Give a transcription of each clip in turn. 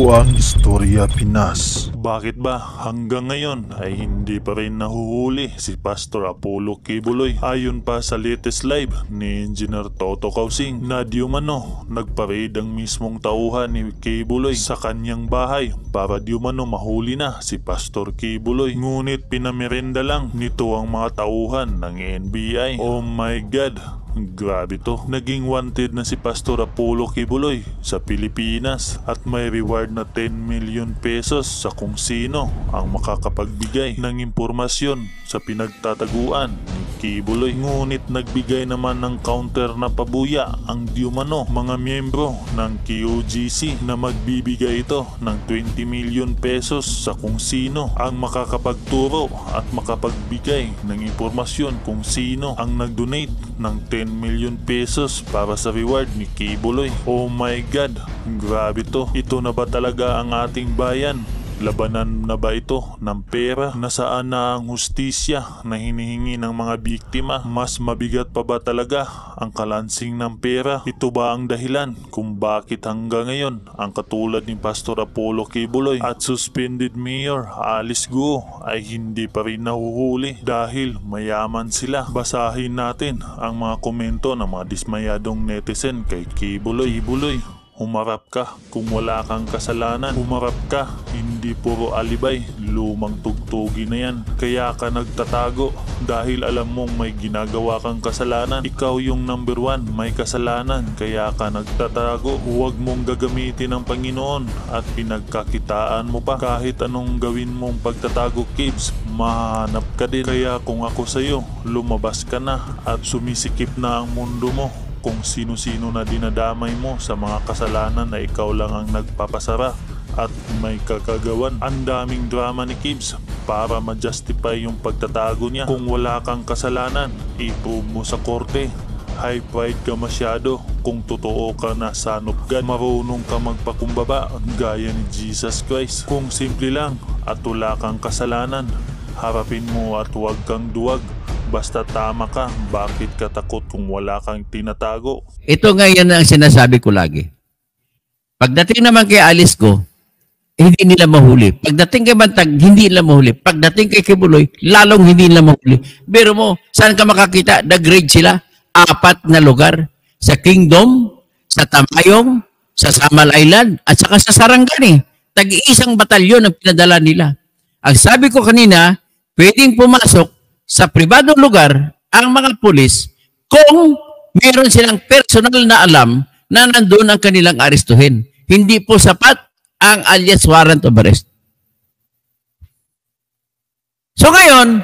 Ito ang Istorya Pinas. Bakit ba hanggang ngayon ay hindi pa rin nahuhuli si Pastor Apollo Quiboloy? Ayon pa sa latest live ni Engineer Toto Causing na di umano nagparade ang mismong tauhan ni Quiboloy sa kanyang bahay para di umano mahuli na si Pastor Quiboloy. Ngunit pinamerenda lang nito ang mga tauhan ng NBI. Oh my God! Grabe to. Naging wanted na si Pastor Apollo Quiboloy sa Pilipinas at may reward na 10 million pesos sa kung sino ang makakapagbigay ng impormasyon sa pinagtataguan ni Quiboloy. Ngunit nagbigay naman ng counter na pabuya ang di umano mga miyembro ng QGC na magbibigay ito ng 20 million pesos sa kung sino ang makakapagturo at makapagbigay ng impormasyon kung sino ang nagdonate ng 10 million pesos para sa reward ni Quiboloy. Oh my God, grabe to. Ito na ba talaga ang ating bayan? Labanan na ba ito ng pera? Nasaan na ang hustisya na hinihingi ng mga biktima? Mas mabigat pa ba talaga ang kalansing ng pera? Ito ba ang dahilan kung bakit hanggang ngayon ang katulad ni Pastor Apollo Quiboloy at suspended Mayor Alice Guo ay hindi pa rin nahuhuli dahil mayaman sila? Basahin natin ang mga komento ng mga dismayadong netizen kay Quiboloy. Humarap ka kung wala kang kasalanan. Humarap ka, hindi puro alibay. Lumang tugtugi na yan. Kaya ka nagtatago dahil alam mong may ginagawa kang kasalanan. Ikaw yung number 1, may kasalanan. Kaya ka nagtatago. Huwag mong gagamitin ang Panginoon at pinagkakitaan mo pa. Kahit anong gawin mong pagtatago, Kibs, mahanap ka din. Kaya kung ako sa'yo, lumabas ka na at sumisikip na ang mundo mo. Kung sino-sino na dinadamay mo sa mga kasalanan na ikaw lang ang nagpapasara at may kakagawan. Ang daming drama ni Kibs para ma-justify yung pagtatago niya. Kung wala kang kasalanan, i-prove mo sa korte. High pride ka masyado kung totoo ka na son of God. Marunong ka magpakumbaba gaya ni Jesus Christ. Kung simple lang at wala kang kasalanan, harapin mo at huwag kang duwag. Basta tama ka, bakit ka takot kung wala kang tinatago? Ito nga yan ang sinasabi ko lagi. Pagdating naman kay Alice Guo, hindi nila mahuli. Pagdating kay Bantag, hindi nila mahuli. Pagdating kay Quiboloy, lalong hindi nila mahuli. Pero mo, saan ka makakita? Nag-grade sila. 4 na lugar. Sa Kingdom, sa Tamayong, sa Samal Island, at saka sa Sarangani. Tag-iisang batalyon ang pinadala nila. Ang sabi ko kanina, pwedeng pumasok sa pribadong lugar ang mga pulis kung meron silang personal na alam na nandun ang kanilang arestuhin. Hindi po sapat ang alias warrant of arrest. So ngayon,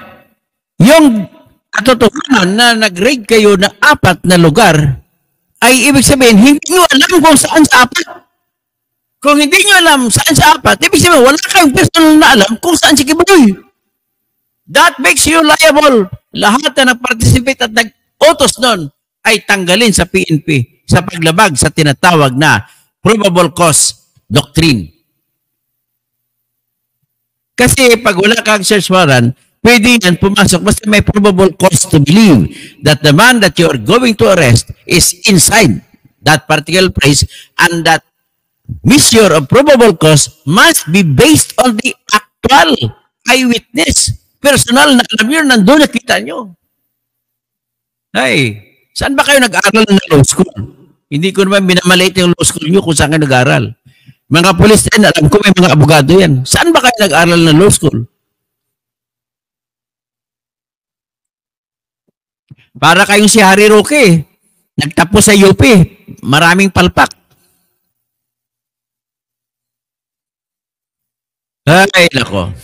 yung katotohanan na nag-raid kayo ng 4 na lugar ay ibig sabihin, hindi nyo alam kung saan sa 4. Kung hindi nyo alam saan sa 4, ibig sabihin, wala kayong personal na alam kung saan si Quiboloy. That makes you liable. Lahat na nag-participate at nag-utos nun ay tanggalin sa PNP sa paglabag sa tinatawag na probable cause doctrine. Kasi pag wala kang search warrant, pwede yan pumasok basta may probable cause to believe that the man that you are going to arrest is inside that particular place, and that measure of probable cause must be based on the actual eyewitness. Personal na alam nyo, nandun nakita nyo. Ay, saan ba kayo nag-aaral ng law school? Hindi ko naman minamaliit yung law school nyo kung saan kayo nag-aaral. Mga polis din, alam ko may mga abogado yan. Saan ba kayo nag-aaral ng law school? Para kayong si Harry Roque, nagtapos sa UP, maraming palpak. Ay, nako.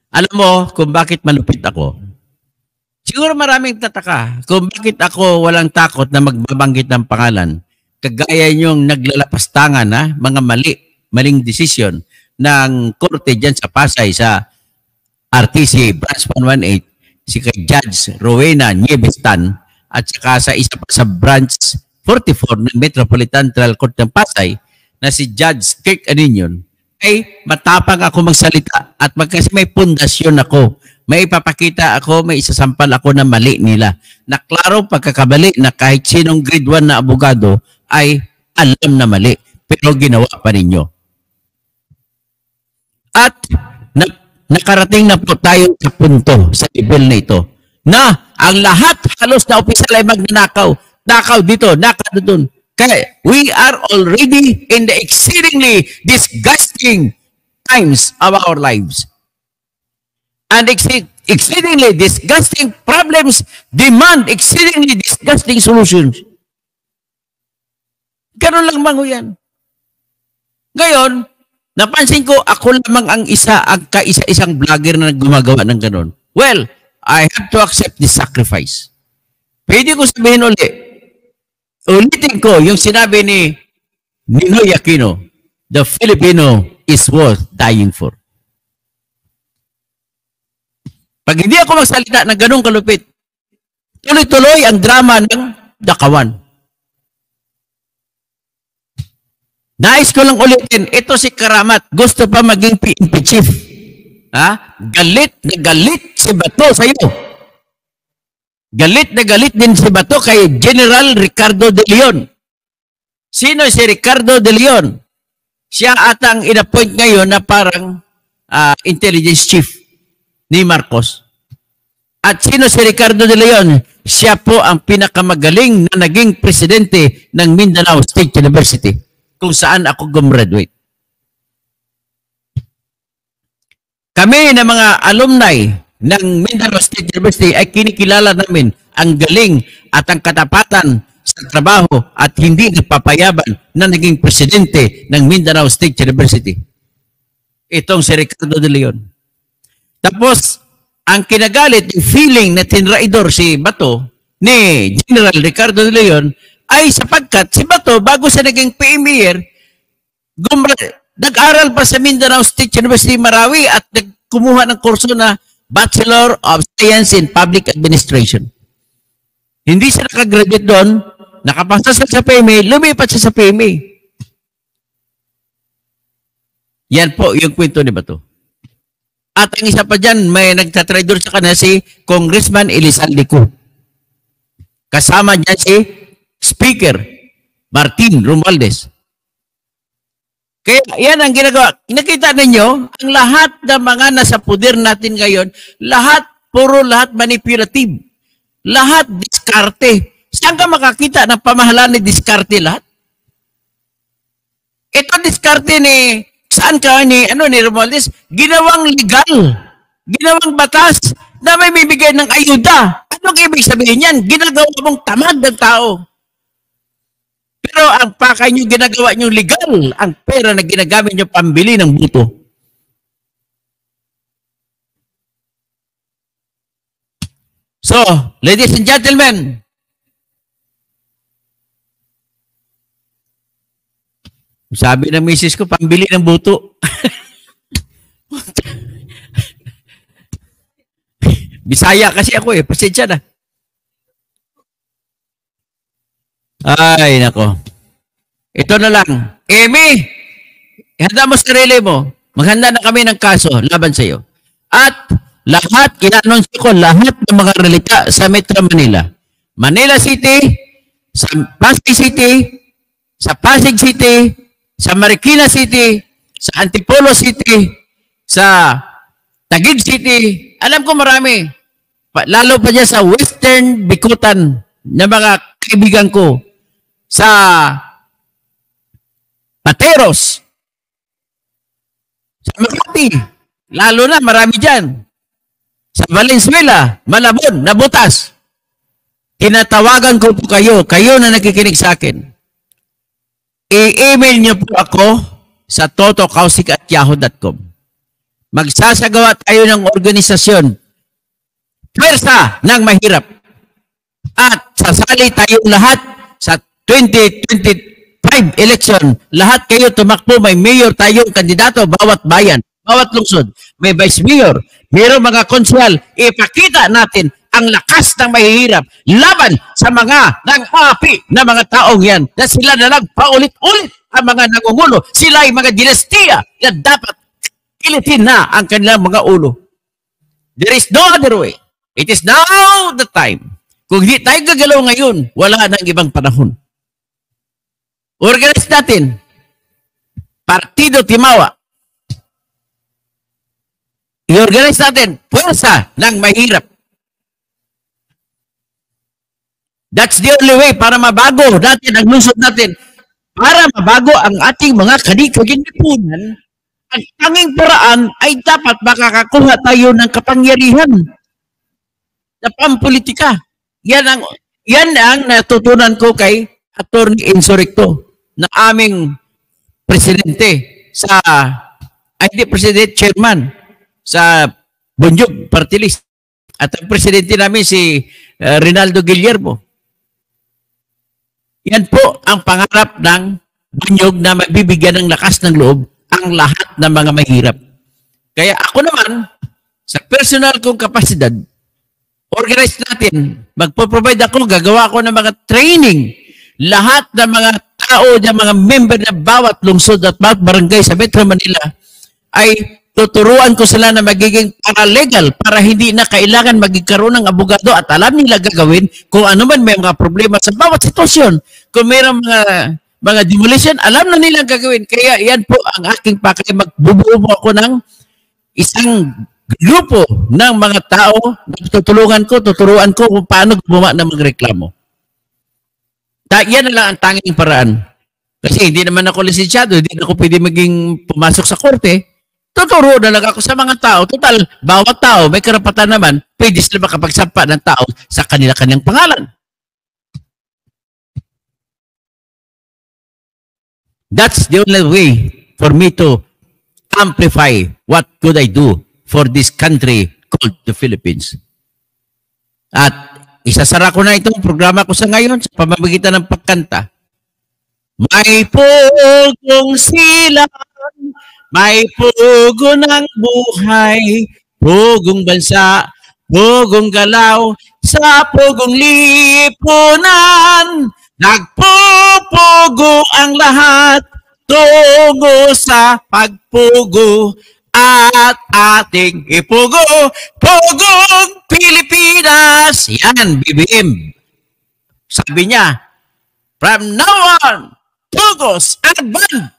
Alam mo kung bakit malupit ako? Siguro maraming tataka kung bakit ako walang takot na magbabanggit ng pangalan. Kagaya niyong naglalapastangan na mga maling desisyon ng korte dyan sa Pasay sa RTC Branch 118, si kay Judge Rowena Nievestan at saka sa isa pa sa Branch 44 ng Metropolitan Trial Court ng Pasay na si Judge Kirk Aninion. Ay matapang ako magsalita at kasi may pundasyon ako. May ipapakita ako, may isasampal ako na mali nila. Na klaro pagkakabali na kahit sinong grade 1 na abogado ay alam na mali. Pero ginawa pa ninyo. At nakarating na po tayo sa punto, sa level na ito, na ang lahat halos na opisyal ay magnanakaw. Nakaw dito, nakaw doon. Kaya we are already in the exceedingly disgusting times of our lives. And exceedingly disgusting problems demand exceedingly disgusting solutions. Ganun lang mango yan. Ngayon, napansin ko, ako lamang ang kaisa-isang vlogger na gumagawa ng ganun. Well, I have to accept this sacrifice. Pwede ko sabihin ulitin ko yung sinabi ni Ninoy Aquino, the Filipino is worth dying for. Pag hindi ako magsalita ng ganung kalupit, tuloy-tuloy ang drama ng Dakawan. Nais ko lang ulitin, ito si Karamat, gusto pa maging PNP chief. Ha? Galit na galit si Bato sa iyo. Galit na galit din si Bato kay General Ricardo de Leon. Sino si Ricardo de Leon? Siya atang in-appoint ngayon na parang intelligence chief ni Marcos. At sino si Ricardo de Leon? Siya po ang pinakamagaling na naging presidente ng Mindanao State University, kung saan ako gumraduate. Kami na mga alumni ng Mindanao State University ay kinikilala namin ang galing at ang katapatan sa trabaho at hindi nagpapayaban na naging presidente ng Mindanao State University. Itong si Ricardo de Leon. Tapos, ang kinagalit, yung feeling na tinraidor si Bato ni General Ricardo de Leon ay sapagkat si Bato, bago siya naging PMR, nag-aral pa sa Mindanao State University Marawi at kumuha ng kurso na Bachelor of Science in Public Administration. Hindi siya nakagraduate doon, nakapasa siya sa PMA, lumipat siya sa PMA. Yan po yung kwento ni Bato. At ang isa pa dyan, may nagtatraidor sa kanya si Congressman Elizalde Co. Kasama dyan si Speaker Martin Romualdez. Kaya yan ang ginagawa. Nakita ninyo, ang lahat ng mga nasa puder natin ngayon, lahat manipulative. Lahat diskarte. Saan ka makakita ng pamahalaan ni diskarte lahat? Ito diskarte ni, saan ka ni Romualdez? Ginawang legal. Ginawang batas na may bibigay ng ayuda. Anong ibig sabihin yan? Ginagawa mong tamad ng tao. Pero ang pakay nyo ginagawa nyo legal, ang pera na ginagamit nyo pambili ng buto. So, ladies and gentlemen, sabi ng misis ko, pambili ng buto. Bisaya kasi ako pasensya na. Ay, nako. Ito na lang. Amy, handa mo sarili mo. Maghanda na kami ng kaso laban sa iyo. At lahat, ina-announce ko, lahat ng mga relita sa Metro Manila. Manila City, sa Pasig City, sa Pasig City, sa Marikina City, sa Antipolo City, sa Taguig City. Alam ko marami. Lalo pa dyan sa Western Bikutan na mga kaibigan ko. Sa Pateros, sa Makati, lalo na marami dyan. Sa Valenzuela, Malabon, Nabutas. Tinatawagan ko po kayo na nakikinig sa akin. I-email niyo po ako sa totokausik@yahoo.com. Magsasagawa tayo ng organisasyon, pwersa ng mahirap. At sasali tayong lahat sa 2025 election, lahat kayo tumakbo, may mayor tayong kandidato, bawat bayan, bawat lungsod, may vice mayor, mayroong mga konsyal, ipakita natin ang lakas ng mahihirap laban sa mga nang-api na mga taong yan, na sila na lang paulit-ulit ang mga nangungulo, sila ay mga dinastiya na dapat kilitin na ang kanilang mga ulo. There is no other way. It is now the time. Kung hindi tayo gagalaw ngayon, wala nang ibang panahon. Organize natin. Partido Timawa. i-organize natin puwersa ng mahirap. That's the only way para mabago natin ang lungsod natin. Para mabago ang ating mga kaginipunan, ang tanging paraan ay dapat makakakuha tayo ng kapangyarihan na pampolitika. Yan ang natutunan ko kay Attorney Insurrecto na aming presidente hindi president, chairman sa Bunyog Party List. At ang presidente namin si Rinaldo Guillermo. Yan po ang pangarap ng Bunyog na magbibigyan ng lakas ng loob ang lahat ng mga mahirap. Kaya ako naman, sa personal kong kapasidad, organize natin, magpo-provide ako, gagawa ako ng mga training. Lahat ng mga tao, ng mga member na bawat lungsod at bawat barangay sa Metro Manila ay tuturuan ko sila na magiging paralegal para hindi na kailangan magkaroon ng abogado at alam nila gagawin kung ano man may mga problema sa bawat sitwasyon. Kung mayroong mga demolition, alam na nilang gagawin. Kaya yan po ang aking pakay. Magbubuo po ako ng isang grupo ng mga tao na tuturuan ko kung paano gumawa ng mga reklamo. Yan na lang ang tanging paraan. Kasi hindi naman ako lisensyado, hindi na ako pwede maging pumasok sa korte. Tuturo na lang ako sa mga tao. Total, bawat tao, may karapatan naman, pwede sila makapagsampa ng tao sa kanila-kanyang pangalan. That's the only way for me to amplify what could I do for this country called the Philippines. At isasara ko na itong programa ko sa ngayon sa pamamagitan ng pagkanta. May pugong silang, may pugo ng buhay, pugong bansa, pugong galaw, sa pugong lipunan, nagpupugo ang lahat, tungo sa pagpugo, at ating ipugo, pugong Pilipinas. Yan, BBM. Sabi niya, from now on, pugos and band.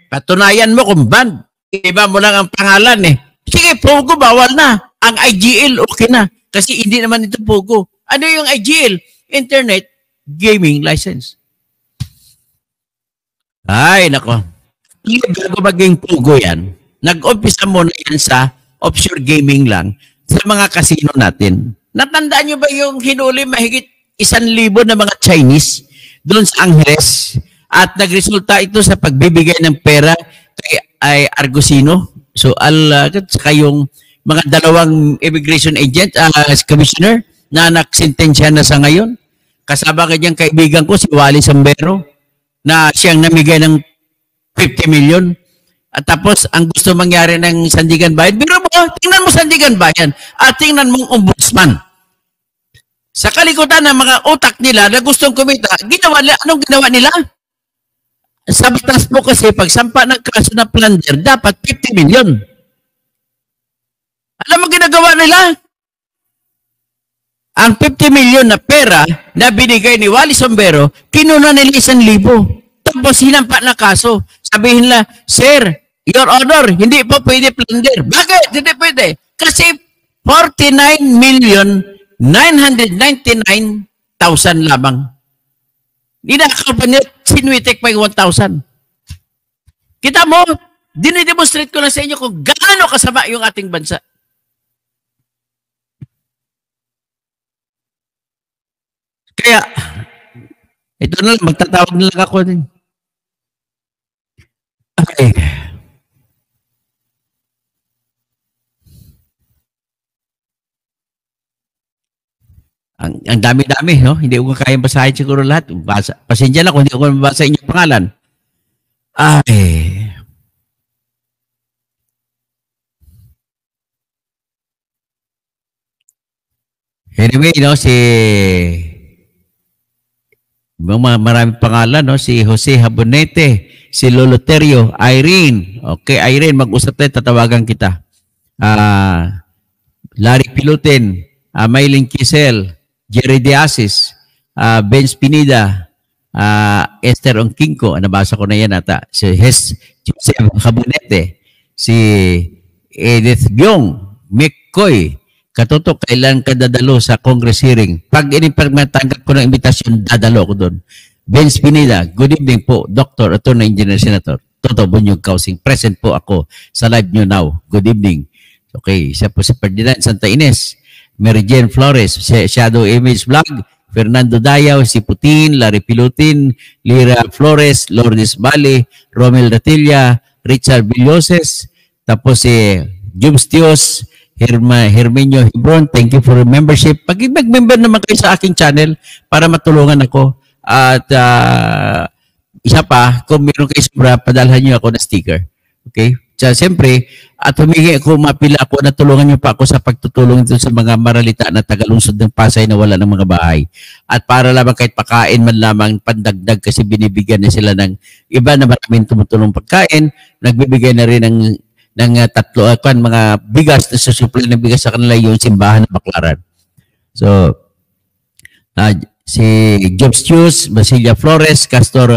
Patunayan mo kung band. Iba mo lang ang pangalan eh. Sige, pugo, bawal na. Ang IGL, okay na. Kasi hindi naman ito pugo. Ano yung IGL? Internet Gaming License. Ay, nako. Bago maging pugo yan, nag-umpisa muna yan sa offshore gaming lang sa mga casino natin. Natandaan nyo ba yung hinuli mahigit 1,000 na mga Chinese doon sa Angeles at nagresulta ito sa pagbibigay ng pera kay Argosino. So, saka yung mga dalawang immigration agent, commissioner, na nagsintensya na sa ngayon. Kasama kanyang kaibigan ko, si Wally Sambero, na siyang namigay ng 50 million. At tapos, ang gusto mangyari ng Sandigan Bayan, biro mo, tingnan mo Sandigan Bayan at tingnan mong ombudsman. Sa kalikutan ng mga utak nila na gustong kumita, anong ginawa nila? Sa batas po kasi, pag sampa ng kaso na plunder, dapat 50 million. Alam mo ginagawa nila? Ang 50 million na pera na binigay ni Wally Sambero, kinuna nila 1,000. Tapos hinampa na kaso. Sabihin nila, Sir, Your Honor, hindi po pwede plunder. Bakit? Hindi pwede. Kasi 49,999,000 lamang. Ninakaw pa niya, sinuitek pa yung 1,000. Kita mo, dinidemonstrate ko na sa inyo kung gaano kasama yung ating bansa. Kaya, ito na lang, magtatawag na lang ako din. Okay. Ang dami-dami, no? Hindi ko kaya basahin siguro lahat. Pasensya lang kung hindi ko mabasa inyong pangalan. Ay. Anyway, no, maraming pangalan, no? Si Jose Habonete, si Loloterio, Irene. Okay, Irene, mag-usap tayo, tatawagan kita. Larry Pilutin, Maylin Kisel, Jerry De Asis, Ben Spinida, Esther Ongkinko, nabasa ko na yan ata, si Jose Habonete, si Edith Byong, Mick Koy, katutok, kailan ka dadalo sa Congress hearing? Pag matanggap ko ng imbitasyon, dadalo ko doon. Vince Pineda, good evening po, Dr. Attorney Engineer Senator Toto Bunyog Kausing. Present po ako sa live nyo now. Good evening. Okay, siya po si Ferdinand Santa Ines, Mary Jane Flores, Shadow Image Vlog, Fernando Dayaw, si Putin, Larry Pilutin, Lira Flores, Lourdes Bali, Romel Ratilla, Richard Villoses, tapos si Jubes Tios, Herminio Hebron, thank you for your membership. Pag mag-member naman kayo sa aking channel para matulungan ako. At isa pa, kung meron kayo sobra, padalhan nyo ako na sticker. Okay? So, siyempre, at humingi ako, mapila ako, natulungan nyo pa ako sa pagtutulong dito sa mga maralita na tagalungsod ng Pasay na wala ng mga bahay. At para lamang kahit pakain man lamang pandagdag kasi binibigyan na sila ng iba na maraming tumutulong pagkain, nagbibigay na rin ng tatlo, mga bigas na susupply ng bigas sa kanila yung simbahan ng Baclaran. So, si Jobs Hughes, Basilia Flores, Castor